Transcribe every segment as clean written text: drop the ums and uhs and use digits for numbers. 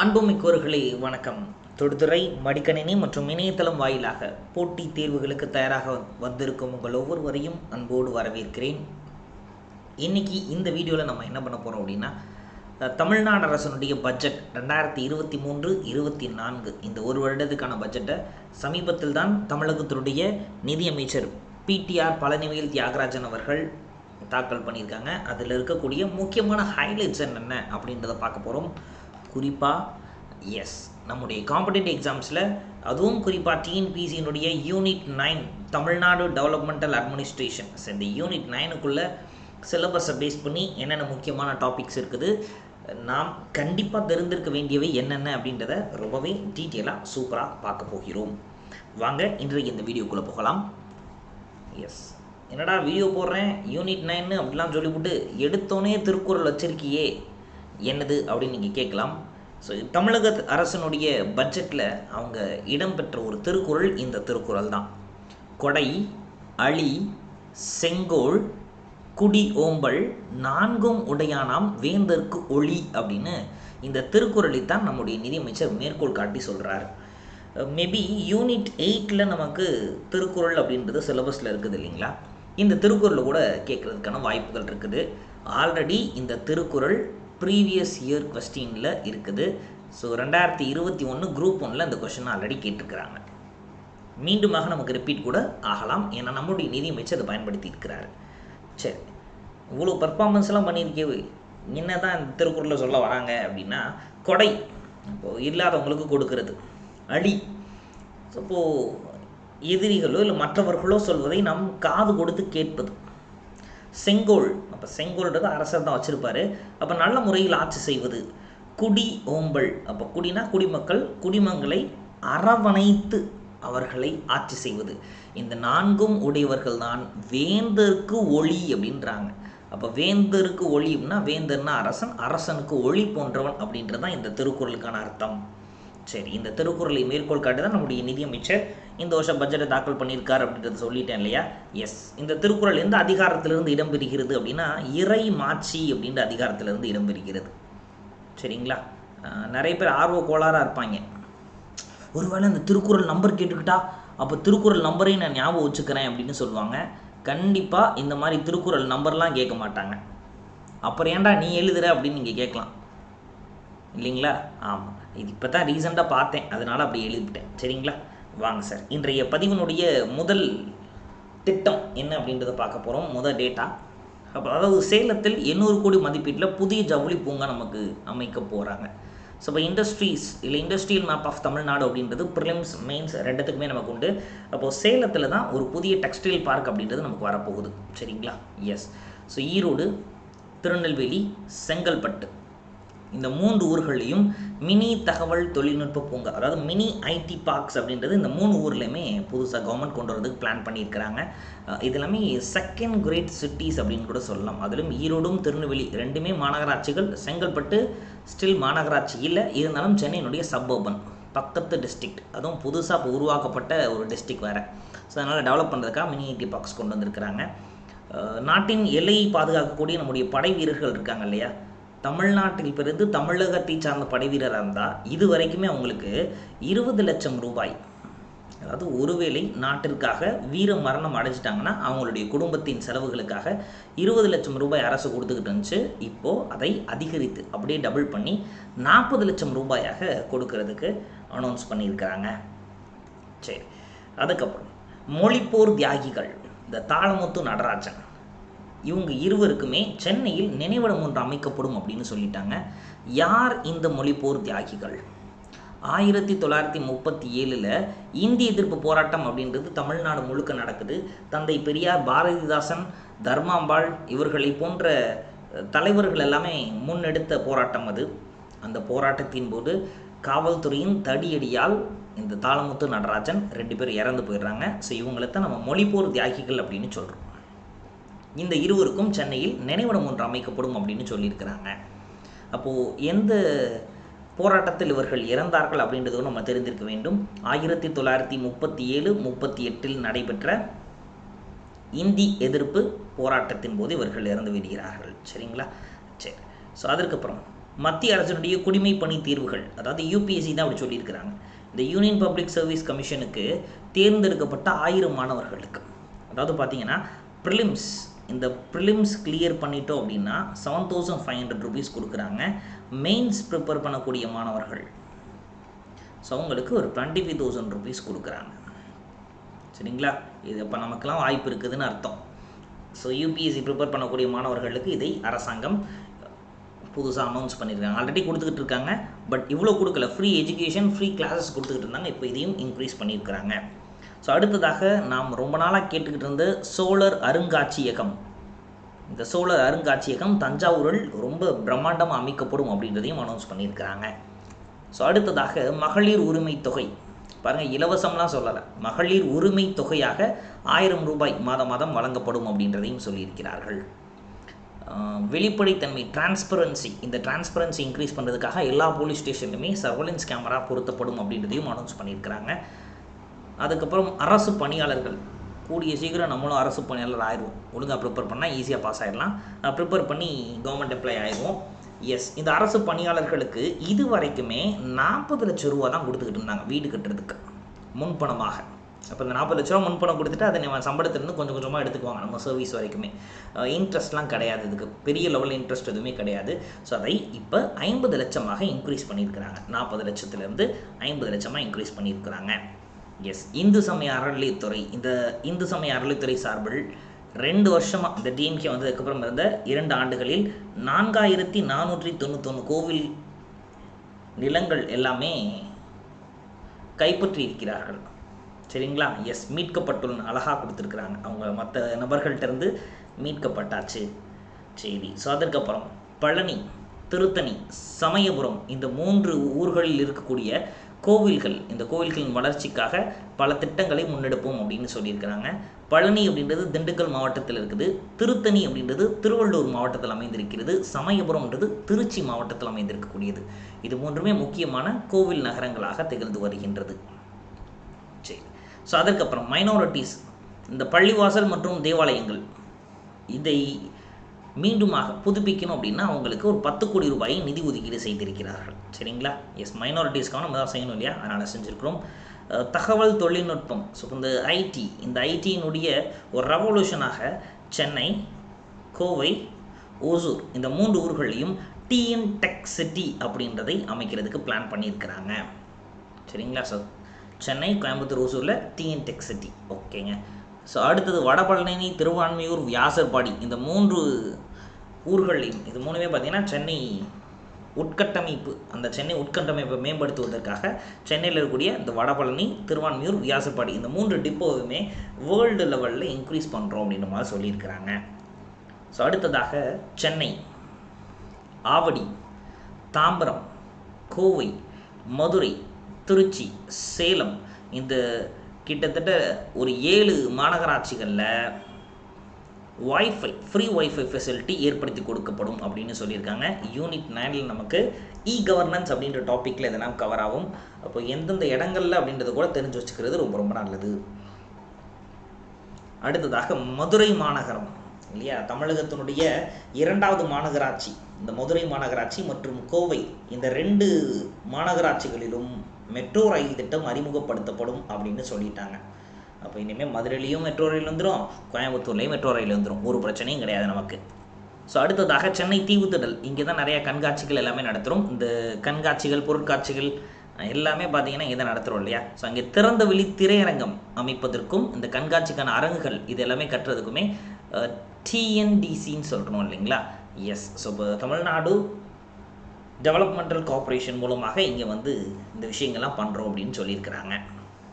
அன்புமிக்கோர்களே வணக்கம். தொடுதுறை மடிக்கணினி மற்றும் இணையதளம் வாயிலாக போட்டித் தேர்வுகளுக்கு தயாராக வந்திருக்கும் உங்கள் ஒவ்வொருவரையும் அன்போடு வரவேற்கிறேன். இன்றைக்கி இந்த வீடியோவில் நம்ம என்ன பண்ண போகிறோம் அப்படின்னா, தமிழ்நாடு அரசனுடைய பட்ஜெட் 2023-24 இந்த ஒரு வருடத்துக்கான பட்ஜெட்டை சமீபத்தில் தான் தமிழகத்தினுடைய நிதியமைச்சர் PTR பழனிவேல் தியாகராஜன் அவர்கள் தாக்கல் பண்ணியிருக்காங்க. அதில் இருக்கக்கூடிய முக்கியமான ஹைலைட்ஸ் என்னென்ன அப்படின்றத பார்க்க போகிறோம். குறிப்பாக நம்முடைய காம்படிட்டிவ் எக்ஸாம்ஸில், அதுவும் குறிப்பாக TNPSC unit 9 Tamil Nadu developmental administration, இந்த யூனிட் 9க்குள்ளே சிலபஸை பேஸ் பண்ணி என்னென்ன முக்கியமான டாபிக்ஸ் இருக்குது, நாம் கண்டிப்பாக தெரிந்திருக்க வேண்டியவை என்னென்ன அப்படின்றத ரொம்பவே டீட்டெயிலாக சூப்பராக பார்க்க போகிறோம். வாங்க இன்றைக்கு இந்த வீடியோக்குள்ளே போகலாம். என்னடா வீடியோ போடுறேன் யூனிட் 9 அப்படிலாம் சொல்லிவிட்டு எடுத்தோன்னே திருக்குறள் வச்சிருக்கியே என்னது அப்படின்னு நீங்கள் கேட்கலாம். ஸோ தமிழக அரசனுடைய பட்ஜெட்டில் அவங்க இடம்பெற்ற ஒரு திருக்குறள் இந்த திருக்குறள் தான். கொடை, அழி, செங்கோல், குடி ஓம்பல் நான்கும் உடையானாம் வேந்தற்கு ஒளி அப்படின்னு இந்த திருக்குறளை தான் நம்முடைய நிதியமைச்சர் மேற்கோள் காட்டி சொல்கிறார். மேபி யூனிட் 8 நமக்கு திருக்குறள் அப்படின்றது சிலபஸில் இருக்குது இல்லைங்களா, இந்த திருக்குறளை கூட கேட்குறதுக்கான வாய்ப்புகள் இருக்குது. ஆல்ரெடி இந்த திருக்குறள் ப்ரீவியஸ் இயர் கொஸ்டினில் இருக்குது. ஸோ 2021 குரூப் 1 இந்த கொஸ்டின் ஆல்ரெடி கேட்டிருக்கிறாங்க. மீண்டுமாக நமக்கு ரிப்பீட் கூட ஆகலாம், ஏன்னா நம்முடைய நிதியமைச்சர் அதை பயன்படுத்தி இருக்கிறார். சரி, இவ்வளோ பர்ஃபார்மன்ஸ்லாம் பண்ணியிருக்கே, என்ன தான் இந்த திருக்குறளில் சொல்ல வராங்க அப்படின்னா, கொடை இப்போது இல்லாதவங்களுக்கு கொடுக்கறது, அழி இப்போது எதிரிகளோ இல்லை மற்றவர்களோ சொல்வதை நாம் காது கொடுத்து கேட்பது, செங்கோல் அப்போ செங்கோல்ன்றது அரசர் தான் வச்சுருப்பார், அப்போ நல்ல முறையில் ஆட்சி செய்வது, குடி ஓம்பல் அப்போ குடினா குடிமக்கள், குடிமக்களை அரவணைத்து அவர்களை ஆட்சி செய்வது. இந்த நான்கும் உடையவர்கள் தான் வேந்தருக்கு ஒளி அப்படின்றாங்க. அப்போ வேந்தருக்கு ஒளி அப்படின்னா வேந்தர்னா அரசன், அரசனுக்கு ஒளி போன்றவன் அப்படின்றது தான் இந்த திருக்குறளுக்கான அர்த்தம். சரி, இந்த திருக்குறளை மேற்கோள் காட்டி தான் நம்முடைய நிதியமைச்சர் இந்த வருஷம் பட்ஜெட்டை தாக்கல் பண்ணியிருக்கார் அப்படின்றத சொல்லிட்டேன் இல்லையா. இந்த திருக்குறள் எந்த அதிகாரத்திலிருந்து இடம்பெறுகிறது அப்படின்னா, இறை மாட்சி அப்படின்ற அதிகாரத்திலிருந்து இடம்பெறுகிறது. சரிங்களா, நிறைய பேர் ஆர்வ கோளாறாக இருப்பாங்க. ஒருவேளை இந்த திருக்குறள் நம்பர் கேட்டுக்கிட்டா அப்போ திருக்குறள் நம்பரையும் நான் ஞாபகம் வச்சுக்கிறேன் அப்படின்னு சொல்லுவாங்க. கண்டிப்பாக இந்த மாதிரி திருக்குறள் நம்பர்லாம் கேட்க மாட்டாங்க. அப்புறம் ஏன்டா நீ எழுதுற அப்படின்னு நீங்கள் கேட்கலாம் இல்லைங்களா. ஆமாம், இது இப்போ தான் ரீசெண்டாக பார்த்தேன், அதனால் அப்படி எழுதிவிட்டேன். சரிங்களா, வாங்க சார் இன்றைய பதிவினுடைய முதல் திட்டம் என்ன அப்படின்றத பார்க்க போகிறோம். முதல் டேட்டா, அப்போ அதாவது சேலத்தில் 800 கோடி மதிப்பீட்டில் புதிய ஜவுளி பூங்கா நமக்கு அமைக்க போகிறாங்க. ஸோ இப்போ இண்டஸ்ட்ரீஸ் இல்லை இண்டஸ்ட்ரியல் மேப் ஆஃப் தமிழ்நாடு அப்படின்றது ப்ரிலிம்ஸ் மெயின்ஸ் ரெண்டுத்துக்குமே நமக்கு உண்டு. அப்போது சேலத்தில் தான் ஒரு புதிய டெக்ஸ்டைல் பார்க் அப்படின்றது நமக்கு வரப்போகுது. சரிங்களா, ஸோ ஈரோடு, திருநெல்வேலி, செங்கல்பட்டு இந்த 3 ஊர்களையும் மினி தகவல் தொழில்நுட்ப பூங்கா, அதாவது மினி ஐடி பார்க்ஸ் அப்படின்றது இந்த 3 ஊர்லேயுமே புதுசாக கவர்மெண்ட் கொண்டு வரதுக்கு பிளான் பண்ணியிருக்கிறாங்க. இது எல்லாமே செகண்ட் கிரேட் சிட்டிஸ் அப்படின்னு கூட சொல்லலாம். அதிலும் ஈரோடும் திருநெல்வேலி ரெண்டுமே மாநகராட்சிகள், செங்கல்பட்டு ஸ்டில் மாநகராட்சி இல்லை, இருந்தாலும் சென்னையினுடைய சப்பர்பன் பக்கத்து டிஸ்ட்ரிக்ட், அதுவும் புதுசாக இப்போ உருவாக்கப்பட்ட ஒரு டிஸ்ட்ரிக்ட் வேறு. ஸோ அதனால் டெவலப் பண்ணுறதுக்காக மினி ஐடி பார்க்ஸ் கொண்டு வந்திருக்கிறாங்க. நாட்டின் எல்லையை பாதுகாக்கக்கூடிய நம்முடைய படை வீரர்கள் இருக்காங்க இல்லையா, தமிழ்நாட்டில் பிறந்து தமிழகத்தை சார்ந்த படை வீரராக இருந்தால் இது வரைக்குமே அவங்களுக்கு 20 லட்சம் ரூபாய், அதாவது ஒருவேளை நாட்டிற்காக வீர மரணம் அடைஞ்சிட்டாங்கன்னா அவங்களுடைய குடும்பத்தின் செலவுகளுக்காக 20 லட்சம் ரூபாய் அரசு கொடுத்துக்கிட்டு இருந்துச்சு. இப்போது அதை அதிகரித்து அப்படியே டபுள் பண்ணி 40 லட்சம் ரூபாயாக கொடுக்கறதுக்கு அனௌன்ஸ் பண்ணியிருக்கிறாங்க. சரி, அதுக்கப்புறம் மொழிப்போர் தியாகிகள் இந்த தாளமுத்து நடராஜன் இவங்க இருவருக்குமே சென்னையில் நினைவிடம் ஒன்று அமைக்கப்படும் அப்படின்னு சொல்லிட்டாங்க. யார் இந்த மொழிப்போர் தியாகிகள்? 1937 இந்திய எதிர்ப்பு போராட்டம் அப்படின்றது தமிழ்நாடு முழுக்க நடக்குது. தந்தை பெரியார், பாரதிதாசன், தர்மாம்பாள் இவர்களை போன்ற தலைவர்கள் எல்லாமே முன்னெடுத்த போராட்டம் அது. அந்த போராட்டத்தின் போது காவல்துறையின் தடியடியால் இந்த தாளமுத்து நடராஜன் 2 பேர் இறந்து போயிடுறாங்க. ஸோ இவங்களைத்தான் நம்ம மொழிப்போர் தியாகிகள் அப்படின்னு சொல்கிறோம். இந்த இருவருக்கும் சென்னையில் நினைவிடம் ஒன்று அமைக்கப்படும் அப்படின்னு சொல்லியிருக்கிறாங்க. அப்போது எந்த போராட்டத்தில் இவர்கள் இறந்தார்கள் அப்படின்றதும் நம்ம தெரிந்திருக்க வேண்டும். 1937-38 நடைபெற்ற இந்தி எதிர்ப்பு போராட்டத்தின் போது இவர்கள் இறந்து விடுகிறார்கள். சரிங்களா, சரி. ஸோ அதற்கப்புறம் மத்திய அரசினுடைய குடிமை பணி தேர்வுகள், அதாவது யூபிஎஸ்சி தான் அப்படி சொல்லியிருக்கிறாங்க. இந்த யூனியன் பப்ளிக் சர்வீஸ் கமிஷனுக்கு தேர்ந்தெடுக்கப்பட்ட 1000 மாணவர்களுக்கு, அதாவது பார்த்தீங்கன்னா ப்ரிலிம்ஸ், இந்த ப்ரிலிம்ஸ் கிளியர் பண்ணிட்டோம் அப்படின்னா 7500 rupees கொடுக்குறாங்க. மெயின்ஸ் ப்ரிப்பேர் பண்ணக்கூடிய மாணவர்கள், ஸோ அவங்களுக்கு ஒரு 25,000 rupees கொடுக்குறாங்க. சரிங்களா? இது அப்போ நமக்கெல்லாம் வாய்ப்பு இருக்குதுன்னு அர்த்தம். ஸோ யூபிஎஸ்சி ப்ரிப்பேர் பண்ணக்கூடிய மாணவர்களுக்கு இதை அரசாங்கம் புதுசாக அனௌன்ஸ் பண்ணியிருக்காங்க. ஆல்ரெடி கொடுத்துக்கிட்டு இருக்காங்க, பட் இவ்வளோ கொடுக்கல. ஃப்ரீ எஜுகேஷன், ஃப்ரீ கிளாஸஸ் கொடுத்துக்கிட்டு இருந்தாங்க. இப்போ இதையும் இன்க்ரீஸ் பண்ணியிருக்கிறாங்க. ஸோ அடுத்ததாக நாம் ரொம்ப நாளாக கேட்டுக்கிட்டு இருந்த சோழர் அருங்காட்சியகம், இந்த சோழர் அருங்காட்சியகம் தஞ்சாவூரில் ரொம்ப பிரம்மாண்டமாக அமைக்கப்படும் அப்படின்றதையும் அனௌன்ஸ் பண்ணியிருக்கிறாங்க. ஸோ அடுத்ததாக மகளிர் உரிமை தொகை, பாருங்கள், இலவசம்லாம் சொல்லலை, மகளிர் உரிமை தொகையாக 1000 ரூபாய் மாதம் மாதம் வழங்கப்படும் அப்படின்றதையும் சொல்லியிருக்கிறார்கள். வெளிப்படைத்தன்மை, டிரான்ஸ்பரன்சி, இந்த டிரான்ஸ்பரன்சி இன்க்ரீஸ் பண்ணுறதுக்காக எல்லா போலீஸ் ஸ்டேஷன்லையுமே சர்வலன்ஸ் கேமரா பொருத்தப்படும் அப்படின்றதையும் அனௌன்ஸ் பண்ணியிருக்கிறாங்க. அதுக்கப்புறம் அரசு பணியாளர்கள், கூடிய சீக்கிரம் நம்மளும் அரசு பணியாளர் ஆயிடுவோம். ஒழுங்காக ப்ரிப்பேர் பண்ணால் ஈஸியாக பாஸ் ஆகிடலாம். ப்ரிப்பேர் பண்ணி கவர்மெண்ட் எம்ப்ளாய் ஆயிடுவோம். எஸ், இந்த அரசு பணியாளர்களுக்கு இது வரைக்குமே 40 லட்சம் ரூபா தான் கொடுத்துக்கிட்டு இருந்தாங்க வீடு கட்டுறதுக்கு முன்பணமாக. அப்போ இந்த 40 லட்ச ரூபா முன்பணம் கொடுத்துட்டு அதை நம்ம சம்பளத்திலேருந்து கொஞ்சம் கொஞ்சமாக எடுத்துக்குவாங்க நம்ம சர்வீஸ் வரைக்குமே. இன்ட்ரெஸ்ட்லாம் கிடையாது, இதுக்கு பெரிய லெவலில் இன்ட்ரெஸ்ட் எதுவுமே கிடையாது. ஸோ அதை இப்போ 50 லட்சமாக இன்க்ரீஸ் பண்ணியிருக்கிறாங்க. 40 லட்சத்துலேருந்து 50 லட்சமாக இன்க்ரீஸ் பண்ணியிருக்கிறாங்க. எஸ், இந்து சமய அறநிலையத்துறை, இந்த இந்து சமய அறநிலையத்துறை சார்பில் 2 வருஷமாக இந்த டிஎம்கே வந்ததுக்கப்புறம் இருந்த 2 ஆண்டுகளில் 4491 கோவில் நிலங்கள் எல்லாமே கைப்பற்றி இருக்கிறார்கள். சரிங்களா? எஸ், மீட்கப்பட்டுள்ள அழகாக கொடுத்துருக்குறாங்க. அவங்க மற்ற நபர்கள்ட்டேருந்து மீட்கப்பட்டாச்சு. சரி, ஸோ அதற்கப்புறம் பழனி, திருத்தணி, சமயபுரம், இந்த 3 ஊர்களில் இருக்கக்கூடிய கோவில்கள், இந்த கோவில்களின் வளர்ச்சிக்காக பல திட்டங்களை முன்னெடுப்போம் அப்படின்னு சொல்லியிருக்கிறாங்க. பழனி அப்படின்றது திண்டுக்கல் மாவட்டத்தில் இருக்குது, திருத்தணி அப்படின்றது திருவள்ளூர் மாவட்டத்தில் அமைந்திருக்கிறது, சமயபுரம்ன்றது திருச்சி மாவட்டத்தில் அமைந்திருக்கக்கூடியது. இது 3மே முக்கியமான கோவில் நகரங்களாக திகழ்ந்து வருகின்றது. சரி, ஸோ அதற்கப்புறம் மைனாரிட்டிஸ், இந்த பள்ளிவாசல் மற்றும் தேவாலயங்கள், இதை மீண்டுமாக புதுப்பிக்கணும் அப்படின்னா அவங்களுக்கு ஒரு 10 கோடி ரூபாயை நிதி ஒதுக்கீடு செய்திருக்கிறார்கள். சரிங்களா? எஸ், மைனாரிட்டிஸ்க்கான நம்ம தான் செய்யணும் இல்லையா, அதனால் செஞ்சுருக்கிறோம். தகவல் தொழில்நுட்பம், ஸோ இந்த ஐடி, இந்த ஐடியினுடைய ஒரு ரெவல்யூஷனாக சென்னை, கோவை, ஓசூர், இந்த 3 ஊர்களையும் TNPSC அப்படின்றதை அமைக்கிறதுக்கு பிளான் பண்ணியிருக்கிறாங்க. சரிங்களா? ஸோ சென்னை, கோயம்புத்தூர், ஓசூரில் TNPSC. ஓகேங்க. ஸோ அடுத்தது வடபழனி, திருவான்மியூர், வியாசர்பாடி, இந்த 3 ஊர்களையும், இது 3மே பார்த்திங்கன்னா சென்னை உட்கட்டமைப்பு, அந்த சென்னை உட்கட்டமைப்பை மேம்படுத்துவதற்காக சென்னையில் இருக்கக்கூடிய இந்த வடபழனி, திருவான்மியூர், வியாசர்பாடி, இந்த 3 டிப்போவுமே வேர்ல்டு லெவலில் இன்க்ரீஸ் பண்ணுறோம் அப்படின்ற மாதிரி சொல்லியிருக்கிறாங்க. ஸோ அடுத்ததாக சென்னை, ஆவடி, தாம்பரம், கோவை, மதுரை, திருச்சி, சேலம், இந்த கிட்டத்தட்ட ஒரு 7 மாநகராட்சிகளில் வைஃபை, ஃப்ரீ வைஃபை ஃபெசிலிட்டி ஏற்படுத்தி கொடுக்கப்படும் அப்படின்னு சொல்லியிருக்காங்க. யூனிட் 9 நமக்கு கவர்னன்ஸ் அப்படின்ற டாப்பிக்கில் இதெல்லாம் கவர் ஆகும். அப்போ எந்தெந்த இடங்கள்ல அப்படின்றத கூட தெரிஞ்சு வச்சுக்கிறது ரொம்ப ரொம்ப நல்லது. அடுத்ததாக மதுரை மாநகரம் இல்லையா, தமிழகத்தினுடைய 2வது மாநகராட்சி. இந்த மதுரை மாநகராட்சி மற்றும் கோவை, இந்த 2 மாநகராட்சிகளிலும் மெட்ரோ ரயில் திட்டம் அறிமுகப்படுத்தப்படும் அப்படின்னு சொல்லிட்டாங்க. அப்போ இனிமேல் மதுரையிலையும் மெட்ரோ ரயில் வந்துடும், கோயம்புத்தூர்லேயும் மெட்ரோ ரயில் வந்துடும், ஒரு பிரச்சனையும் கிடையாது நமக்கு. ஸோ அடுத்ததாக சென்னை தீவுத்திடல், இங்கே தான் நிறையா கண்காட்சிகள் எல்லாமே நடத்துகிறோம். இந்த கண்காட்சிகள், பொருட்காட்சிகள் எல்லாமே பார்த்தீங்கன்னா இங்கே தான் நடத்துகிறோம் இல்லையா. ஸோ அங்கே திறந்த வெளி திரையரங்கம் அமைப்பதற்கும் இந்த கண்காட்சிக்கான அரங்குகள் இது எல்லாமே கட்டுறதுக்குமே TNDCன்னு சொல்கிறோம் இல்லைங்களா. எஸ், ஸோ இப்போ தமிழ்நாடு டெவலப்மெண்டல் கார்ப்பரேஷன் மூலமாக இங்கே வந்து இந்த விஷயங்கள்லாம் பண்ணுறோம் அப்படின்னு சொல்லியிருக்கிறாங்க.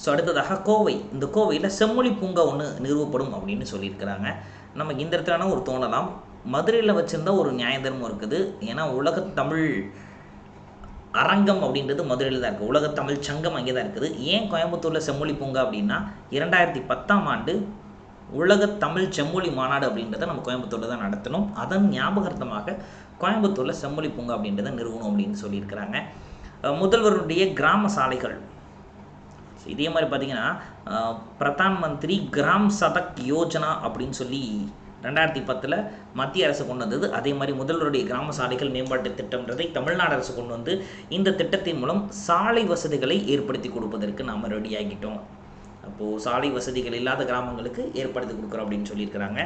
ஸோ அடுத்ததாக கோவை, இந்த கோவையில் செம்மொழி பூங்கா ஒன்று நிறுவப்படும் அப்படின்னு சொல்லியிருக்கிறாங்க. நமக்கு இந்த இடத்துல ஒரு தோணலாம், மதுரையில் வச்சுருந்தா ஒரு நியாயதர்மம் இருக்குது. ஏன்னா உலகத்தமிழ் அரங்கம் அப்படின்றது மதுரையில் தான் இருக்குது, உலகத்தமிழ் சங்கம் அங்கே தான் இருக்குது. ஏன் கோயம்புத்தூரில் செம்மொழி பூங்கா அப்படின்னா 2010ஆம் ஆண்டு உலகத்தமிழ் செம்மொழி மாநாடு அப்படின்றத நம்ம கோயம்புத்தூரில் தான் நடத்தணும். அதன் ஞாபகார்த்தமாக கோயம்புத்தூரில் செம்மொழி பூங்கா அப்படின்றத நிறுவனம் அப்படின்னு சொல்லியிருக்கிறாங்க. முதல்வருடைய கிராம சாலைகள், இதே மாதிரி பார்த்திங்கன்னா பிரதான் மந்திரி கிராம் சடக் யோஜனா அப்படின்னு சொல்லி 2010 மத்திய அரசு கொண்டு வந்தது. அதே மாதிரி முதல்வருடைய கிராம சாலைகள் மேம்பாட்டு திட்டம்ன்றதை தமிழ்நாடு அரசு கொண்டு வந்து இந்த திட்டத்தின் மூலம் சாலை வசதிகளை ஏற்படுத்தி கொடுப்பதற்கு நாம் ரெடி ஆகிட்டோம். அப்போது சாலை வசதிகள் இல்லாத கிராமங்களுக்கு ஏற்படுத்தி கொடுக்குறோம் அப்படின்னு சொல்லியிருக்கிறாங்க.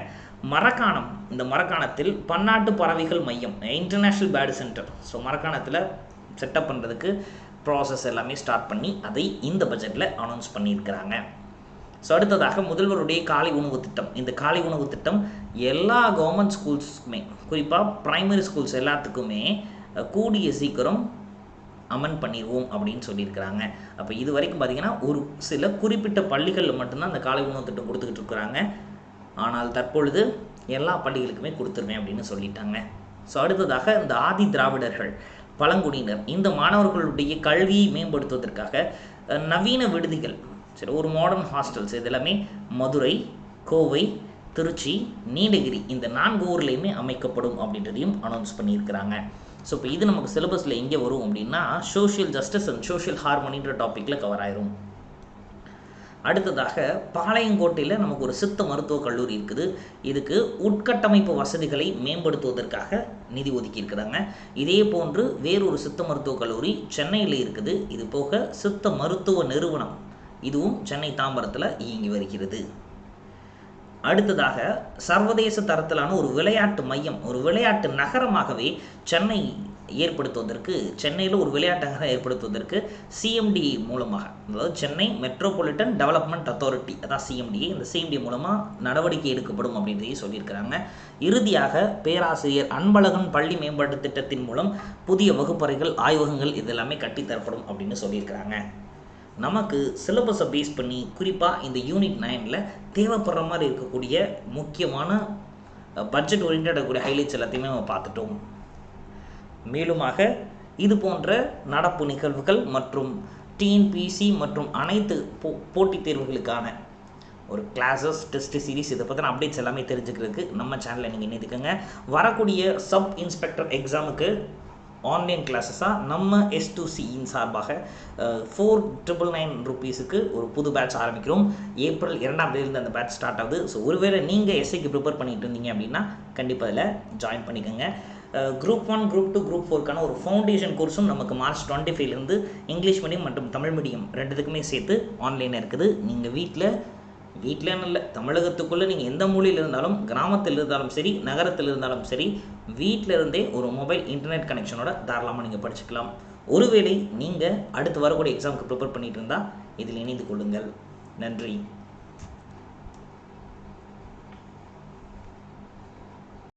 மரக்காணம், இந்த மரக்காணத்தில் பன்னாட்டு பறவைகள் மையம், இன்டர்நேஷ்னல் பேர்டு சென்டர், ஸோ மரக்காணத்தில் செட்டப் பண்ணுறதுக்கு ப்ராசஸ் எல்லாமே ஸ்டார்ட் பண்ணி அதை இந்த பட்ஜெட்டில் அனௌன்ஸ் பண்ணியிருக்கிறாங்க. ஸோ அடுத்ததாக முதல்வருடைய காலை உணவு திட்டம். இந்த காலை உணவு திட்டம் எல்லா கவர்மெண்ட் ஸ்கூல்ஸுக்குமே, குறிப்பாக ப்ரைமரி ஸ்கூல்ஸ் எல்லாத்துக்குமே கூடிய சீக்கிரம் அமெண்ட் பண்ணிடுவோம் அப்படின்னு சொல்லியிருக்கிறாங்க. அப்போ இது வரைக்கும் பார்த்திங்கன்னா ஒரு சில குறிப்பிட்ட பள்ளிகளில் மட்டும்தான் அந்த காலை உணவு திட்டம் கொடுத்துக்கிட்டு இருக்கிறாங்க. ஆனால் தற்பொழுது எல்லா பள்ளிகளுக்குமே கொடுத்துருவேன் அப்படின்னு சொல்லிட்டாங்க. ஸோ அடுத்ததாக இந்த ஆதி திராவிடர்கள், பழங்குடியினர், இந்த மாணவர்களுடைய கல்வியை மேம்படுத்துவதற்காக நவீன விடுதிகள், சரி, ஒரு மாடர்ன் ஹாஸ்டல்ஸ், இது எல்லாமே மதுரை, கோவை, திருச்சி, நீலகிரி, இந்த 4 ஊர்லேயுமே அமைக்கப்படும் அப்படின்றதையும் அனௌன்ஸ் பண்ணியிருக்கிறாங்க. ஸோ இப்போ இது நமக்கு சிலபஸில் எங்கே வரும் அப்படின்னா சோஷியல் ஜஸ்டிஸ் அண்ட் சோஷியல் ஹார்மோனின்ற டாப்பிக்கில் கவர் ஆயிரும். அடுத்ததாக பாளையங்கோட்டையில் நமக்கு ஒரு சித்த மருத்துவக் கல்லூரி இருக்குது. இதுக்கு உட்கட்டமைப்பு வசதிகளை மேம்படுத்துவதற்காக நிதி ஒதுக்கி இருக்கிறாங்க. இதே போன்று வேறொரு சித்த மருத்துவக் கல்லூரி சென்னையில் இருக்குது. இது போக சித்த மருத்துவ நிறுவனம் இதுவும் சென்னை தாம்பரத்தில் இயங்கி வருகிறது. அடுத்ததாக சர்வதேச தரத்திலான ஒரு விளையாட்டு மையம், ஒரு விளையாட்டு நகரமாகவே சென்னை ஏற்படுத்துவதற்கு, சென்னையில் ஒரு விளையாட்டு நகரம் ஏற்படுத்துவதற்கு சிஎம்டிஏ மூலமாக, அதாவது சென்னை மெட்ரோபாலிட்டன் டெவலப்மெண்ட் அத்தாரிட்டி, அதான் சிஎம்டிஏ, இந்த சிஎம்டிஏ மூலமாக நடவடிக்கை எடுக்கப்படும் அப்படின்றதையும் சொல்லியிருக்கிறாங்க. இறுதியாக பேராசிரியர் அன்பழகன் பள்ளி மேம்பாட்டு திட்டத்தின் மூலம் புதிய வகுப்பறைகள், ஆய்வகங்கள் இதெல்லாமே கட்டித்தரப்படும் அப்படின்னு சொல்லியிருக்கிறாங்க. நமக்கு சிலபஸை பேஸ் பண்ணி குறிப்பாக இந்த யூனிட் 9ல் தேவைப்படுற மாதிரி இருக்கக்கூடிய முக்கியமான பட்ஜெட் ஓரியன்டாக கூடிய ஹைலைட்ஸ் எல்லாத்தையுமே நம்ம பார்த்துட்டோம். மேலுமாக இது போன்ற நடப்பு நிகழ்வுகள் மற்றும் டிஎன்பிஎஸ்சி மற்றும் அனைத்து போட்டித் தேர்வுகளுக்கான ஒரு கிளாஸஸ், டெஸ்ட் சீரிஸ், இதை பற்றின அப்டேட்ஸ் எல்லாமே தெரிஞ்சுக்கிறதுக்கு நம்ம சேனலை நீங்கள் இணைத்துக்கோங்க. வரக்கூடிய சப் இன்ஸ்பெக்டர் எக்ஸாமுக்கு ஆன்லைன் கிளாஸஸாக நம்ம S2C சார்பாக 4,999 ரூபீஸுக்கு ஒரு புது பேட்ச் ஆரம்பிக்கிறோம். ஏப்ரல் 2ஆம் தேதியிலிருந்து அந்த பேட்ச் ஸ்டார்ட் ஆகுது. ஸோ ஒருவேளை நீங்கள் எஸ்ஐக்கு ப்ரிப்பேர் பண்ணிட்டு இருந்தீங்க அப்படின்னா கண்டிப்பாக அதில் ஜாயின் பண்ணிக்கோங்க. குரூப் 1, குரூப் 2, குரூப் 4க்கான ஒரு ஃபவுண்டேஷன் கோர்ஸும் நமக்கு மார்ச் 25லேருந்து இங்கிலீஷ் மீடியம் மற்றும் தமிழ் மீடியம் ரெண்டுத்துக்குமே சேர்த்து ஆன்லைனில் இருக்குது. நீங்கள் வீட்டிலன்னு இல்லை, தமிழகத்துக்குள்ளே நீங்கள் எந்த மூலையில் இருந்தாலும், கிராமத்தில் இருந்தாலும் சரி, நகரத்தில் இருந்தாலும் சரி, வீட்டில் இருந்தே ஒரு மொபைல் இன்டர்நெட் கனெக்ஷனோட தாராளமாக நீங்கள் படிச்சுக்கலாம். ஒருவேளை நீங்கள் அடுத்து வரக்கூடிய எக்ஸாமுக்கு ப்ரிப்பேர் பண்ணிட்டு இருந்தால் இதில் இணைந்து கொள்ளுங்கள். நன்றி.